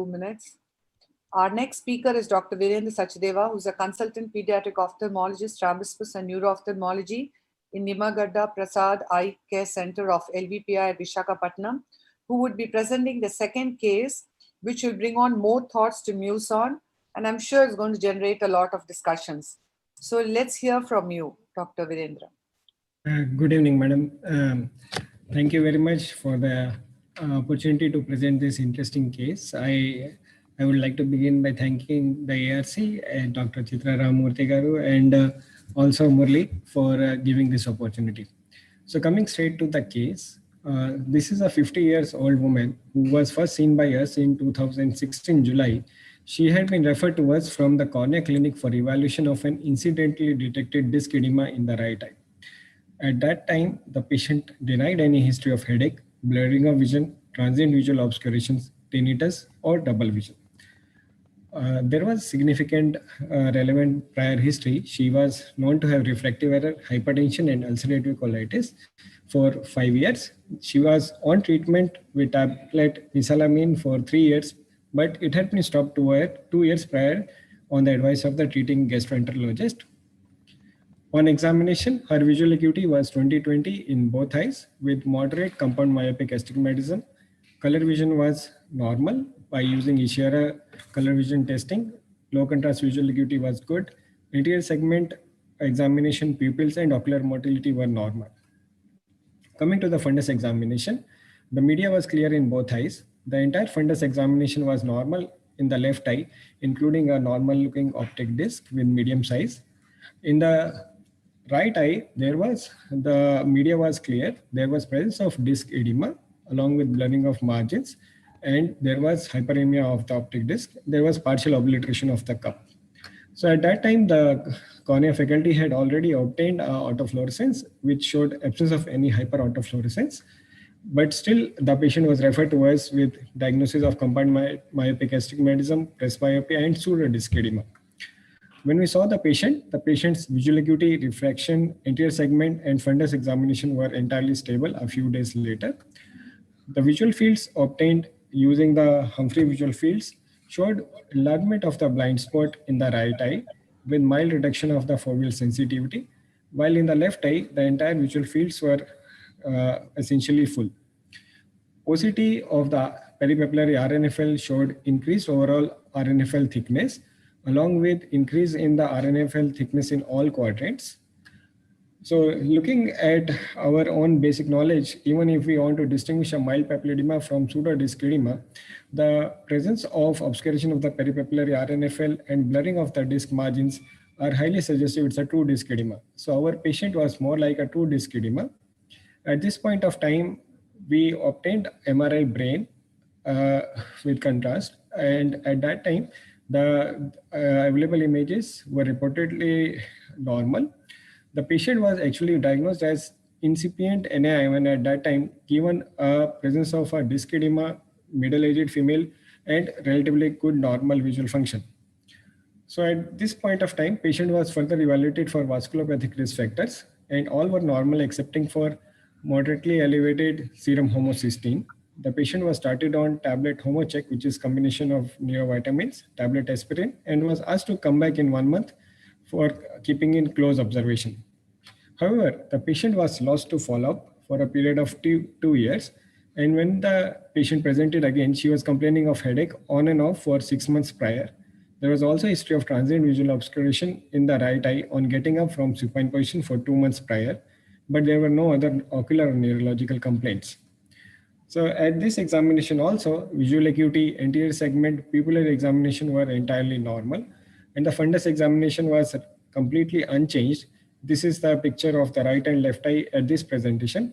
2 minutes. Our next speaker is Dr. Virendra Sachdeva, who's a consultant pediatric ophthalmologist, Rambismus and Neuro-Ophthalmology in Nimagadda Prasad Eye Care Center of LVPI at Visakhapatnam, who would be presenting the second case, which will bring on more thoughts to muse on, and I'm sure it's going to generate a lot of discussions. So let's hear from you, Dr. Virendra. Good evening, madam. Thank you very much for the opportunity to present this interesting case. I would like to begin by thanking the ARC and Dr. Chitra Ramamurthy Garu and also Murli for giving this opportunity. So coming straight to the case, this is a 50 years old woman who was first seen by us in 2016 July. She had been referred to us from the cornea clinic for evaluation of an incidentally detected disc edema in the right eye. At that time, the patient denied any history of headache, blurring of vision, transient visual obscurations, tinnitus, or double vision. There was significant relevant prior history. She was known to have refractive error, hypertension, and ulcerative colitis for 5 years. She was on treatment with tablet mesalamine for 3 years, but it had been stopped 2 years prior on the advice of the treating gastroenterologist. On examination, her visual acuity was 20/20 in both eyes with moderate compound myopic astigmatism. Color vision was normal by using Ishihara color vision testing. Low contrast visual acuity was good. Anterior segment examination, pupils and ocular motility were normal. Coming to the fundus examination, the media was clear in both eyes. The entire fundus examination was normal in the left eye, including a normal looking optic disc with medium size. In the right eye, the media was clear. There was presence of disc edema along with blurring of margins, and there was hyperemia of the optic disc. There was partial obliteration of the cup. So at that time, the cornea faculty had already obtained autofluorescence, which showed absence of any hyperautofluorescence. But still, the patient was referred to us with diagnosis of compound myopic astigmatism, presbyopia, and pseudodisc edema. When we saw the patient's visual acuity, refraction, anterior segment, and fundus examination were entirely stable a few days later. The visual fields obtained using the Humphrey visual fields showed enlargement of the blind spot in the right eye with mild reduction of the foveal sensitivity, while in the left eye, the entire visual fields were essentially full. OCT of the peripapillary RNFL showed increased overall RNFL thickness, along with increase in the RNFL thickness in all quadrants. So looking at our own basic knowledge, even if we want to distinguish a mild papilledema from pseudodisc edema, the presence of obscuration of the peripapillary RNFL and blurring of the disc margins are highly suggestive it's a true disc edema. So our patient was more like a true disc edema. At this point of time, we obtained MRI brain with contrast, and at that time, the available images were reportedly normal. The patient was actually diagnosed as incipient NAION at that time, given a presence of a disc edema, middle-aged female, and relatively good normal visual function. So at this point of time, patient was further evaluated for vasculopathic risk factors, and all were normal excepting for moderately elevated serum homocysteine. The patient was started on tablet Homocheck, which is combination of neovitamins, tablet aspirin, and was asked to come back in 1 month for keeping in close observation. However, the patient was lost to follow-up for a period of 2 years. And when the patient presented again, she was complaining of headache on and off for 6 months prior. There was also a history of transient visual obscuration in the right eye on getting up from supine position for 2 months prior, but there were no other ocular or neurological complaints. So at this examination also, visual acuity, anterior segment, pupillary examination were entirely normal, and the fundus examination was completely unchanged. This is the picture of the right and left eye at this presentation.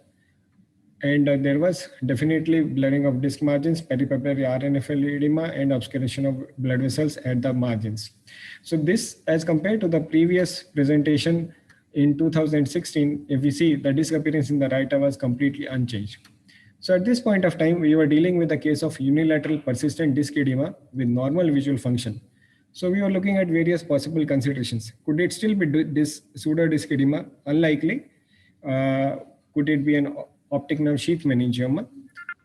And there was definitely blurring of disc margins, peripapillary RNFL edema, and obscuration of blood vessels at the margins. So this, as compared to the previous presentation in 2016, if we see the disc appearance in the right eye was completely unchanged. So at this point of time, we were dealing with a case of unilateral persistent disc edema with normal visual function. So we were looking at various possible considerations. Could it still be this pseudodisc edema? Unlikely. Could it be an optic nerve sheath meningioma,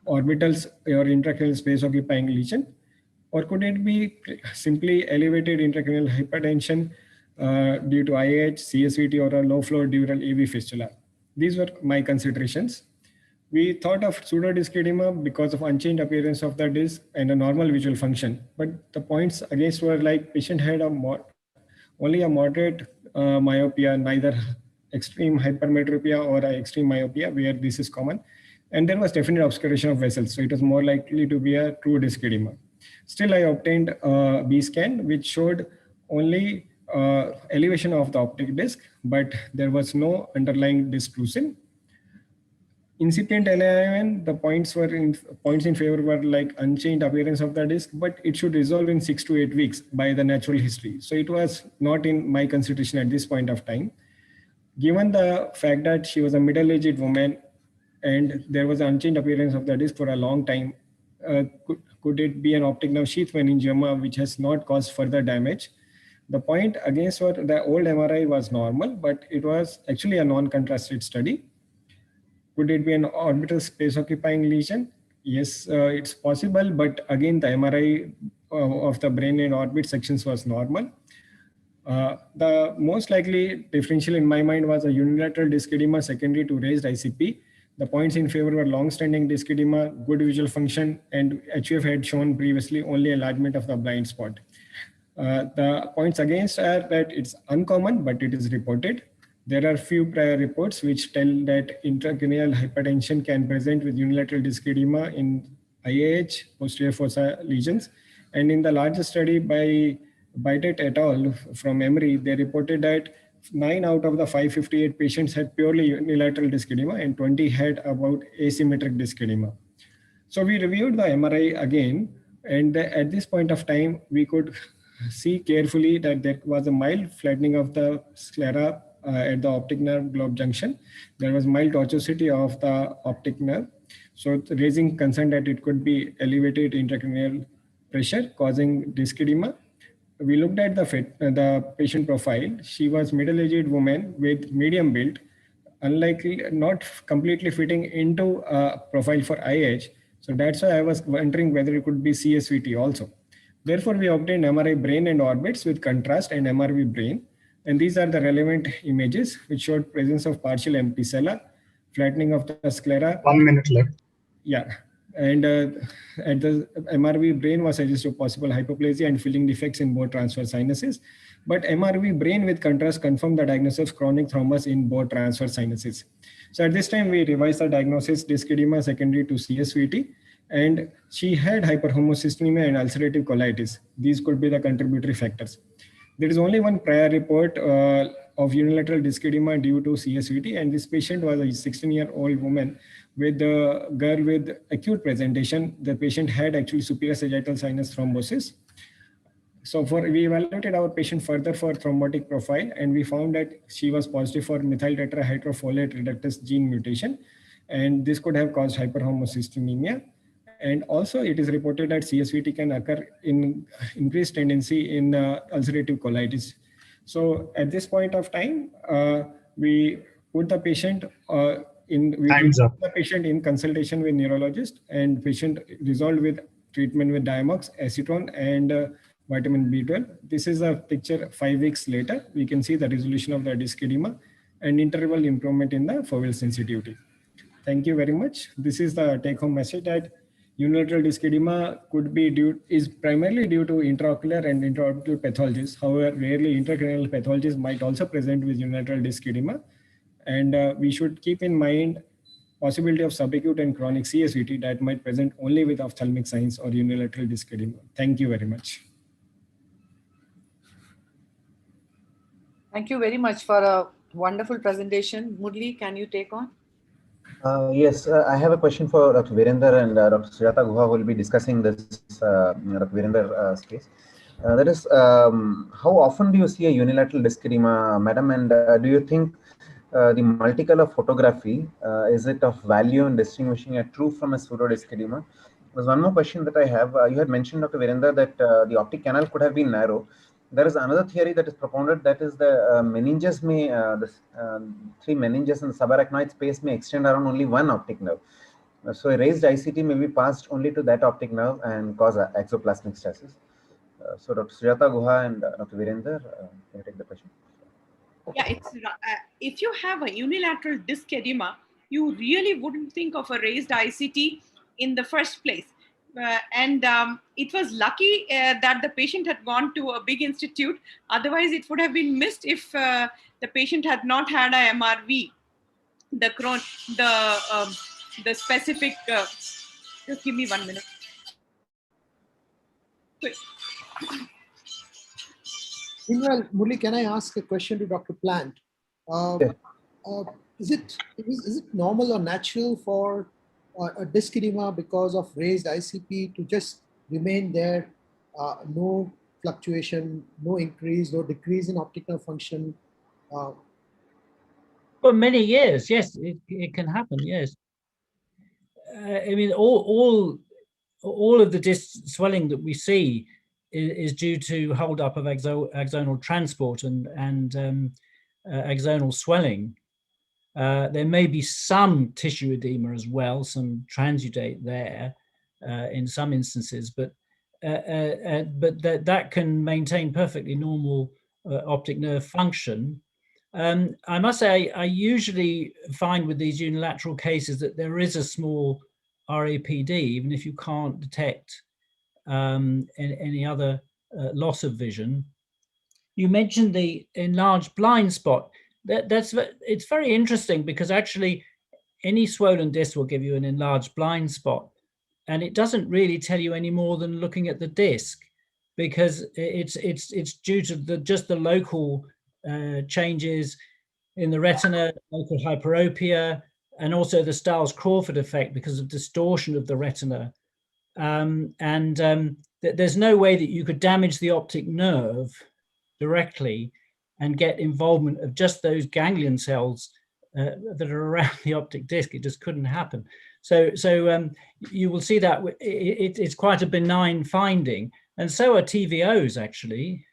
orbitals or intracranial space occupying lesion? Or could it be simply elevated intracranial hypertension due to IH, CSVT, or a low flow dural AV fistula? These were my considerations. We thought of pseudodisc edema because of unchanged appearance of the disc and a normal visual function. But the points against were like patient had only a moderate myopia, neither extreme hypermetropia or extreme myopia, where this is common. And there was definite obscuration of vessels. So it was more likely to be a true disc edema. Still, I obtained a B scan, which showed only elevation of the optic disc, but there was no underlying disc drusen. Incipient LAIN, the points in favor were like unchanged appearance of the disc, but it should resolve in 6 to 8 weeks by the natural history. So it was not in my consideration at this point of time. Given the fact that she was a middle-aged woman and there was unchanged appearance of the disc for a long time, could it be an optic nerve sheath meningioma which has not caused further damage? The point against the old MRI was normal, but it was actually a non-contrasted study. Could it be an orbital space occupying lesion? Yes, it's possible, but again, the MRI of the brain and orbit sections was normal. The most likely differential in my mind was a unilateral disc edema secondary to raised ICP. The points in favor were long-standing disc edema, good visual function, and HUF had shown previously only enlargement of the blind spot. The points against are that it's uncommon, but it is reported. There are few prior reports which tell that intracranial hypertension can present with unilateral disc edema in IAH, posterior fossa lesions. And in the larger study by Baidet et al. From Emory, they reported that 9 out of the 558 patients had purely unilateral disc edema and 20 had about asymmetric disc edema. So we reviewed the MRI again, and at this point of time, we could see carefully that there was a mild flattening of the sclera at the optic nerve globe junction. There was mild tortuosity of the optic nerve. So raising concern that it could be elevated intracranial pressure causing disc edema. We looked at the patient profile. She was middle-aged woman with medium build, unlikely, not completely fitting into a profile for IH. So that's why I was wondering whether it could be CSVT also. Therefore, we obtained MRI brain and orbits with contrast and MRV brain. And these are the relevant images which showed presence of partial empty cella, flattening of the sclera. 1 minute left. Yeah. And at the MRV brain was suggested possible hypoplasia and filling defects in both transverse sinuses. But MRV brain with contrast confirmed the diagnosis of chronic thrombus in both transverse sinuses. So at this time, we revised the diagnosis disc edema secondary to CSVT. And she had hyperhomocysteemia and ulcerative colitis. These could be the contributory factors. There is only one prior report of unilateral disc edema due to CSVT, and this patient was a 16-year-old woman with a girl with acute presentation. The patient had actually superior sagittal sinus thrombosis. So we evaluated our patient further for thrombotic profile, and we found that she was positive for methyl tetrahydrofolate reductase gene mutation, and this could have caused hyperhomocysteemia. And also it is reported that CSVT can occur in increased tendency in ulcerative colitis. So at this point of time, we put the patient in consultation with neurologist, and patient resolved with treatment with Diamox, acetone, and vitamin B12. This is a picture 5 weeks later. We can see the resolution of the disc edema and interval improvement in the foveal sensitivity. Thank you very much. This is the take-home message that unilateral disc edema is primarily due to intraocular and intraorbital pathologies. However, rarely intracranial pathologies might also present with unilateral disc edema. And we should keep in mind possibility of subacute and chronic CSVT that might present only with ophthalmic signs or unilateral disc edema. Thank you very much. Thank you very much for a wonderful presentation. Murli, can you take on? Yes, I have a question for Dr. Virender, and Dr. Sujata Guha will be discussing this Dr. Virender's case. That is, how often do you see a unilateral disc edema, madam, and do you think the multicolor photography, is it of value in distinguishing a true from a pseudo disc edema? There's one more question that I have. You had mentioned, Dr. Virender, that the optic canal could have been narrow. There is another theory that is propounded, that is the meninges may, 3 meninges in the subarachnoid space may extend around only one optic nerve. So a raised ICT may be passed only to that optic nerve and cause axoplasmic stasis. So Dr. Sujata Guha and Dr. Virender, can you take the question? Yeah, if you have a unilateral disc edema, you really wouldn't think of a raised ICT in the first place. And it was lucky that the patient had gone to a big institute. Otherwise, it would have been missed if the patient had not had a MRV. The specific. Just give me 1 minute. Quick. Meanwhile, Murli, can I ask a question to Dr. Plant? Yeah. Is it normal or natural for a disc edema because of raised ICP to just remain there, no fluctuation, no increase, no decrease in optic nerve function? For many years, yes, it can happen. Yes, I mean all of the disc swelling that we see is due to holdup of axonal transport and axonal swelling. There may be some tissue edema as well, some transudate there in some instances, but that can maintain perfectly normal optic nerve function. I must say, I usually find with these unilateral cases that there is a small RAPD, even if you can't detect any other loss of vision. You mentioned the enlarged blind spot. It's very interesting because actually any swollen disc will give you an enlarged blind spot, and it doesn't really tell you any more than looking at the disc, because it's due to just the local changes in the retina, local hyperopia, and also the Stiles-Crawford effect because of distortion of the retina. There's no way that you could damage the optic nerve directly and get involvement of just those ganglion cells that are around the optic disc. It just couldn't happen. So you will see that it's quite a benign finding, and so are TVOs actually.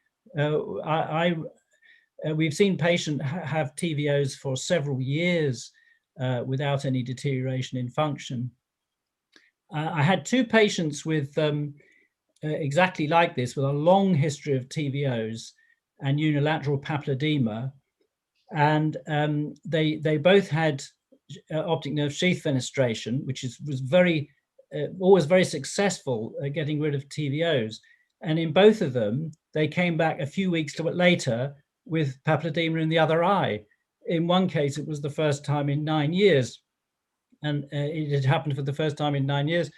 We've seen patients have TVOs for several years without any deterioration in function. I had two patients with exactly like this, with a long history of TVOs and unilateral papilledema, and they both had optic nerve sheath fenestration, which was always very successful at getting rid of TVOs. And in both of them, they came back a few weeks later with papilledema in the other eye. In one case, it was the first time in 9 years, and it had happened for the first time in 9 years.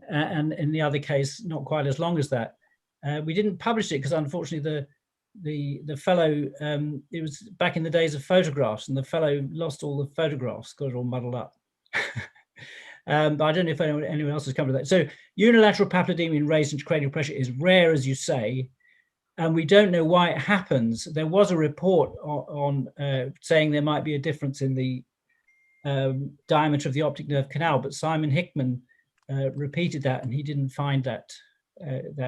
And in the other case, not quite as long as that. We didn't publish it because unfortunately the fellow, it was back in the days of photographs, and the fellow lost all the photographs, got it all muddled up. But I don't know if anyone else has come to that. So unilateral papilledema in raised intracranial pressure is rare, as you say, and we don't know why it happens. There was a report on saying there might be a difference in the diameter of the optic nerve canal, but Simon Hickman repeated that, and he didn't find that.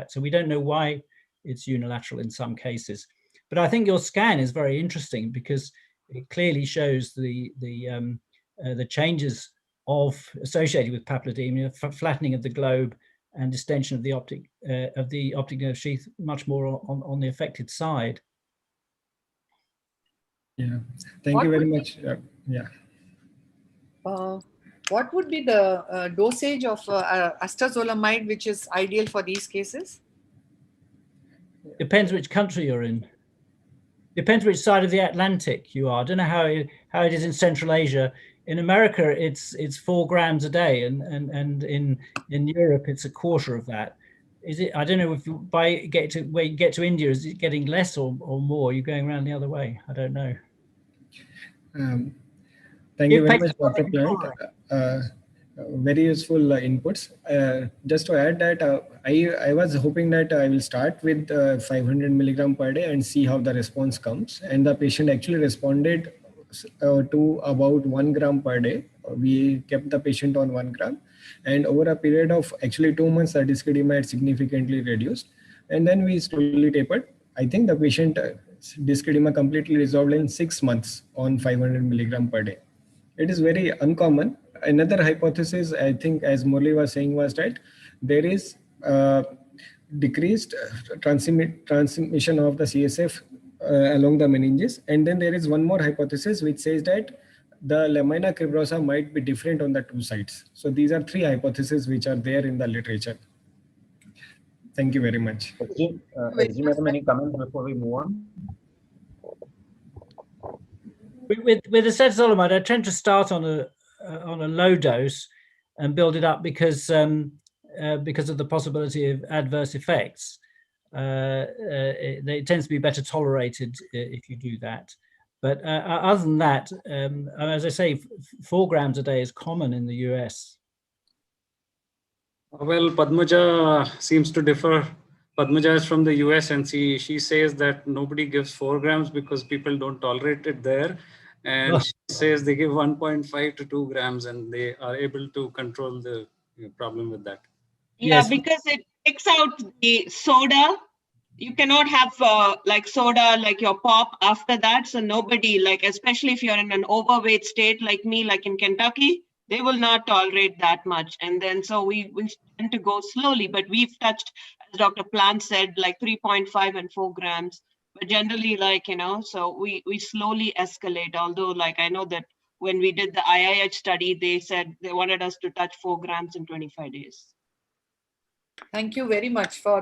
So we don't know why it's unilateral in some cases. But I think your scan is very interesting because it clearly shows the changes associated with papilledema, flattening of the globe, and distension of the optic nerve sheath, much more on the affected side. Yeah, thank you very much. Yeah. What would be the dosage of acetazolamide, which is ideal for these cases? Depends which country you're in. Depends which side of the Atlantic you are. I don't know how it is in Central Asia. In America, it's 4 grams a day, and in Europe, it's a quarter of that. Is it? I don't know if where you get to India, is it getting less or more? You're going around the other way. I don't know. Thank you very much, Dr. Plant. Very useful inputs. Just to add that I was hoping that I will start with 500 milligram per day and see how the response comes. And the patient actually responded to about 1 gram per day. We kept the patient on 1 gram. And over a period of actually 2 months, the disc edema had significantly reduced. And then we slowly tapered. I think the patient disc edema completely resolved in 6 months on 500 milligram per day. It is very uncommon. another hypothesis, I think, as Murli was saying, was that there is decreased transmission of the CSF along the meninges. And then there is one more hypothesis which says that the lamina cribrosa might be different on the two sides. So these are three hypotheses which are there in the literature. Thank you very much. SG madam, any comment before we move on? With acetazolamide, I tend to start on a low dose and build it up because of the possibility of adverse effects. It tends to be better tolerated if you do that. But other than that, as I say, 4 grams a day is common in the US. Well, Padmaja seems to differ. Padmaja is from the US, and she says that nobody gives 4 grams because people don't tolerate it there. And she says they give 1.5 to 2 grams and they are able to control the problem with that. Yeah, Yes. because it takes out the soda. You cannot have like soda, like your pop after that. So nobody, like, especially if you're in an overweight state like me, like in Kentucky, they will not tolerate that much. And then so we tend to go slowly, but we've touched, as Dr. Plant said, like 3.5 and 4 grams. But generally, like, you know, so we slowly escalate. Although, like, I know that when we did the IIH study, they said they wanted us to touch 4 grams in 25 days. Thank you very much for